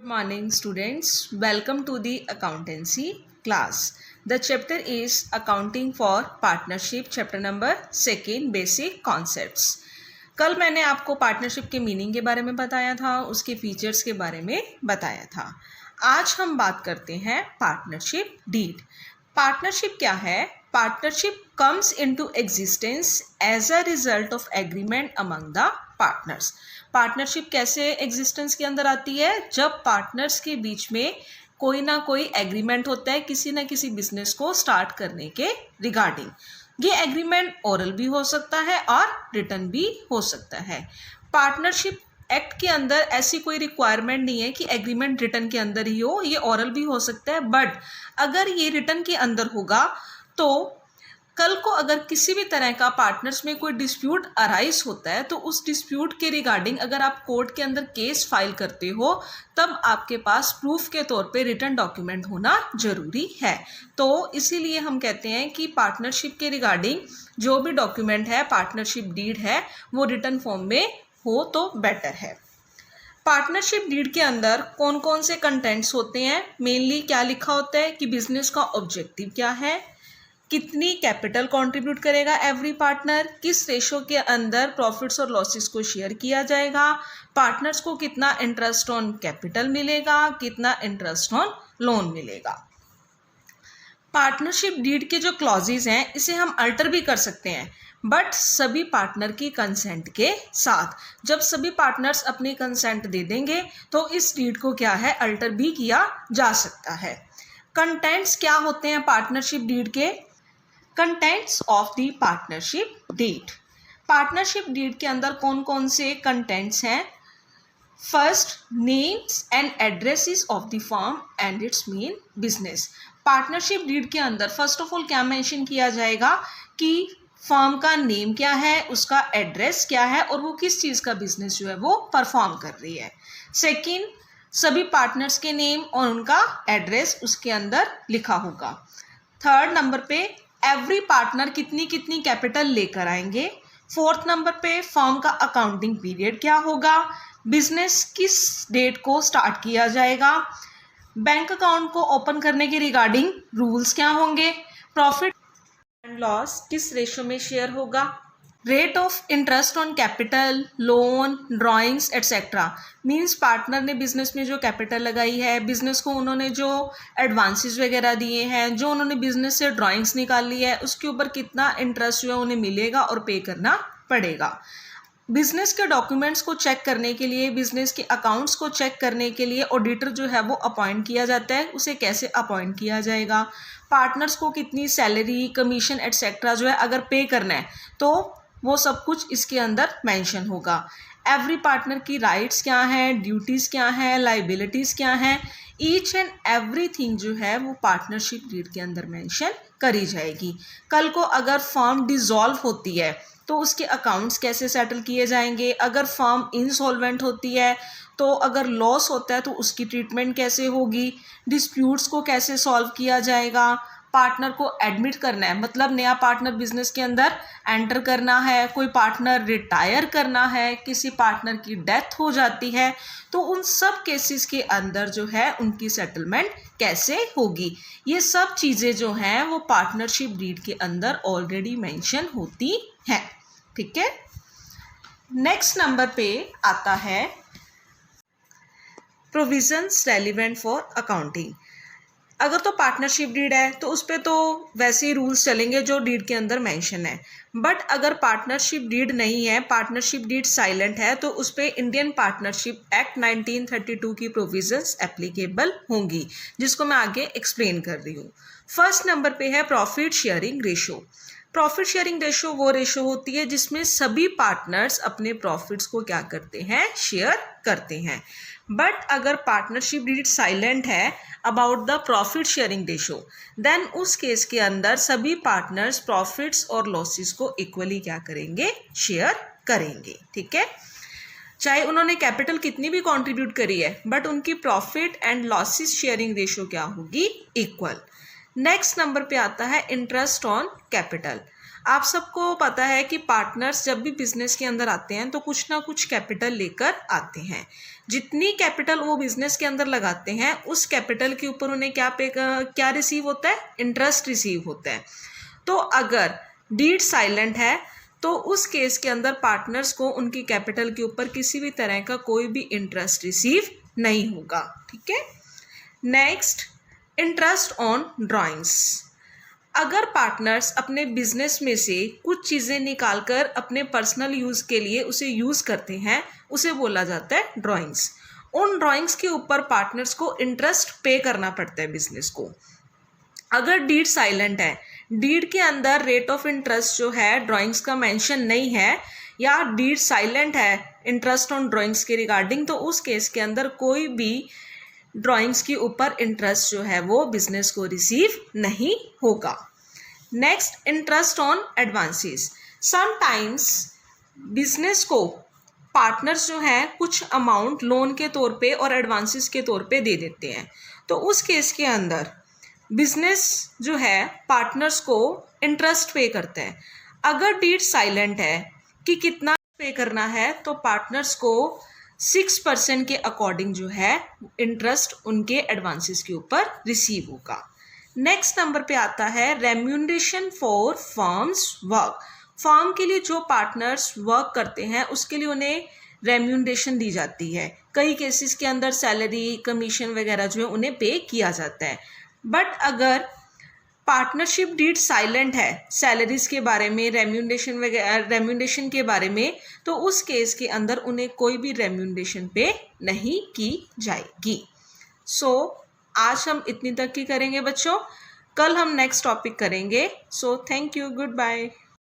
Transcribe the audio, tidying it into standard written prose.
Good morning, students. Welcome to the accountancy class. The chapter is accounting for partnership, chapter number 2, basic concepts. कल मैंने आपको partnership के meaning के बारे में बताया था, उसके फीचर्स के बारे में बताया था. आज हम बात करते हैं पार्टनरशिप डीड. पार्टनरशिप क्या है? Partnership comes into existence as a result of agreement among the partners. Partnership कैसे एग्जिस्टेंस के अंदर आती है? जब पार्टनर्स के बीच में कोई ना कोई एग्रीमेंट होता है किसी ना किसी बिजनेस को स्टार्ट करने के रिगार्डिंग. ये एग्रीमेंट ओरल भी हो सकता है और रिटन भी हो सकता है. पार्टनरशिप एक्ट के अंदर ऐसी कोई रिक्वायरमेंट नहीं है कि एग्रीमेंट रिटन के अंदर ही हो, ये ओरल भी हो सकता है. बट अगर ये रिटन के अंदर होगा तो कल को अगर किसी भी तरह का पार्टनर्स में कोई डिस्प्यूट अराइज होता है तो उस डिस्प्यूट के रिगार्डिंग अगर आप कोर्ट के अंदर केस फाइल करते हो तब आपके पास प्रूफ के तौर पे रिटन डॉक्यूमेंट होना जरूरी है. तो इसीलिए हम कहते हैं कि पार्टनरशिप के रिगार्डिंग जो भी डॉक्यूमेंट है, पार्टनरशिप डीड है, वो रिटन फॉर्म में हो तो बेटर है. पार्टनरशिप डीड के अंदर कौन कौन से कंटेंट्स होते हैं? मेनली क्या लिखा होता है कि बिजनेस का ऑब्जेक्टिव क्या है, कितनी कैपिटल कंट्रीब्यूट करेगा एवरी पार्टनर, किस रेशो के अंदर प्रॉफिट्स और लॉसेस को शेयर किया जाएगा, पार्टनर्स को कितना इंटरेस्ट ऑन कैपिटल मिलेगा, कितना इंटरेस्ट ऑन लोन मिलेगा. पार्टनरशिप डीड के जो क्लॉजेज हैं इसे हम अल्टर भी कर सकते हैं, बट सभी पार्टनर की कंसेंट के साथ. जब सभी पार्टनर्स अपनी कंसेंट दे देंगे तो इस डीड को क्या है, अल्टर भी किया जा सकता है. कंटेंट्स क्या होते हैं पार्टनरशिप डीड के? Contents of the partnership deed. Partnership deed के अंदर कौन कौन से कंटेंट्स हैं? First, names and addresses of the firm and its main business. Partnership deed के अंदर फर्स्ट ऑफ ऑल क्या मेंशन किया जाएगा कि फर्म का नेम क्या है, उसका एड्रेस क्या है और वो किस चीज़ का बिजनेस जो है वो परफॉर्म कर रही है. सेकेंड, सभी पार्टनर्स के नेम और उनका एड्रेस उसके अंदर लिखा होगा. थर्ड नंबर पे एवरी पार्टनर कितनी कितनी कैपिटल लेकर आएंगे. फोर्थ नंबर पे फर्म का अकाउंटिंग पीरियड क्या होगा, बिजनेस किस डेट को स्टार्ट किया जाएगा, बैंक अकाउंट को ओपन करने के रिगार्डिंग रूल्स क्या होंगे, प्रॉफिट एंड लॉस किस रेशो में शेयर होगा, rate of interest on capital, loan, drawings etcetera. Means partner ने बिजनेस में जो कैपिटल लगाई है, बिजनेस को उन्होंने जो एडवांसेस वगैरह दिए हैं, जो उन्होंने बिजनेस से ड्राइंग्स निकाल ली है, उसके ऊपर कितना इंटरेस्ट जो है उन्हें मिलेगा और पे करना पड़ेगा. बिजनेस के डॉक्यूमेंट्स को चेक करने के लिए, बिजनेस के अकाउंट्स को चेक करने के लिए ऑडिटर जो है वो अपॉइंट किया जाता है. उसे कैसे अपॉइंट किया जाएगा, पार्टनर्स को कितनी सैलरी, कमीशन एट्सेट्रा जो है अगर पे करना है तो वो सब कुछ इसके अंदर मेंशन होगा. एवरी पार्टनर की राइट्स क्या हैं, ड्यूटीज़ क्या हैं, लाइबिलिटीज़ क्या हैं, ईच एंड एवरीथिंग जो है वो पार्टनरशिप डीड के अंदर मेंशन करी जाएगी. कल को अगर फर्म डिसॉल्व होती है तो उसके अकाउंट्स कैसे सेटल किए जाएंगे, अगर फर्म इंसॉल्वेंट होती है तो अगर लॉस होता है तो उसकी ट्रीटमेंट कैसे होगी, डिस्प्यूट्स को कैसे सॉल्व किया जाएगा, पार्टनर को एडमिट करना है मतलब नया पार्टनर बिजनेस के अंदर एंटर करना है, कोई पार्टनर रिटायर करना है, किसी पार्टनर की डेथ हो जाती है तो उन सब केसेस के अंदर जो है उनकी सेटलमेंट कैसे होगी. ये सब चीज़ें जो हैं वो पार्टनरशिप डीड के अंदर ऑलरेडी मेंशन होती हैं. ठीक है. नेक्स्ट नंबर पे आता है प्रोविजंस रेलिवेंट फॉर अकाउंटिंग. अगर तो पार्टनरशिप डीड है तो उस पर तो वैसे ही रूल्स चलेंगे जो डीड के अंदर मेंशन है. बट अगर पार्टनरशिप डीड नहीं है, पार्टनरशिप डीड साइलेंट है, तो उस पर इंडियन पार्टनरशिप एक्ट 1932 की प्रोविजंस एप्लीकेबल होंगी, जिसको मैं आगे एक्सप्लेन कर रही हूँ. फर्स्ट नंबर पे है profit sharing ratio. Profit sharing ratio वो रेशो होती है जिसमें सभी पार्टनर्स अपने प्रॉफिट्स को क्या करते हैं, शेयर करते हैं. बट अगर पार्टनरशिप डीड साइलेंट है about the profit sharing ratio, then उस केस के अंदर सभी पार्टनर्स प्रॉफिट्स और लॉसेस को इक्वली क्या करेंगे, शेयर करेंगे. ठीक है. चाहे उन्होंने कैपिटल कितनी भी कंट्रीब्यूट करी है बट उनकी profit and losses sharing ratio क्या होगी, इक्वल. नेक्स्ट नंबर पे आता है इंटरेस्ट ऑन कैपिटल. आप सबको पता है कि पार्टनर्स जब भी बिजनेस के अंदर आते हैं तो कुछ ना कुछ कैपिटल लेकर आते हैं। जितनी कैपिटल वो बिजनेस के अंदर लगाते हैं उस कैपिटल के ऊपर उन्हें क्या रिसीव होता है? इंटरेस्ट रिसीव होता है। तो अगर डीड साइलेंट है तो उस केस के अंदर पार्टनर्स को उनकी कैपिटल के ऊपर किसी भी तरह का कोई भी इंटरेस्ट रिसीव नहीं होगा। ठीक है। Next, interest on drawings. अगर पार्टनर्स अपने बिजनेस में से कुछ चीज़ें निकालकर अपने पर्सनल यूज़ के लिए उसे यूज़ करते हैं, उसे बोला जाता है ड्राइंग्स। उन ड्राइंग्स के ऊपर पार्टनर्स को इंटरेस्ट पे करना पड़ता है बिजनेस को। अगर डीड साइलेंट है, डीड के अंदर रेट ऑफ इंटरेस्ट जो है ड्राइंग्स का मेंशन नहीं है, या डीड साइलेंट है इंटरेस्ट ऑन ड्राइंग्स के रिगार्डिंग, तो उस केस के अंदर कोई भी ड्राइंग्स के ऊपर इंटरेस्ट जो है वो बिजनेस को रिसीव नहीं होगा। Next, interest on advances. Sometimes business को पार्टनर्स जो हैं कुछ अमाउंट लोन के तौर पे और एडवांसेस के तौर पे दे देते हैं। तो उस केस के अंदर बिजनेस जो है पार्टनर्स को इंटरेस्ट पे करता है। अगर डीड साइलेंट है कि कितना पे करना है, तो पार्टनर्स को 6% के अकॉर्डिंग जो है इंटरेस्ट उनके एडवांसेस के ऊपर रिसीव होगा। नेक्स्ट नंबर पे आता है remuneration for firms work. Firm के लिए जो पार्टनर्स वर्क करते हैं उसके लिए उन्हें रेम्यूनरेशन दी जाती है। कई केसेस के अंदर सैलरी, कमीशन वगैरह जो है उन्हें पे किया जाता है। बट अगर पार्टनरशिप डीड साइलेंट है सैलरीज के बारे में, रेम्यूनरेशन के बारे में, तो उस केस के अंदर उन्हें कोई भी रेम्यूनरेशन पे नहीं की जाएगी। सो आज हम इतनी तक की करेंगे बच्चों, कल हम नेक्स्ट टॉपिक करेंगे। So thank you, good bye.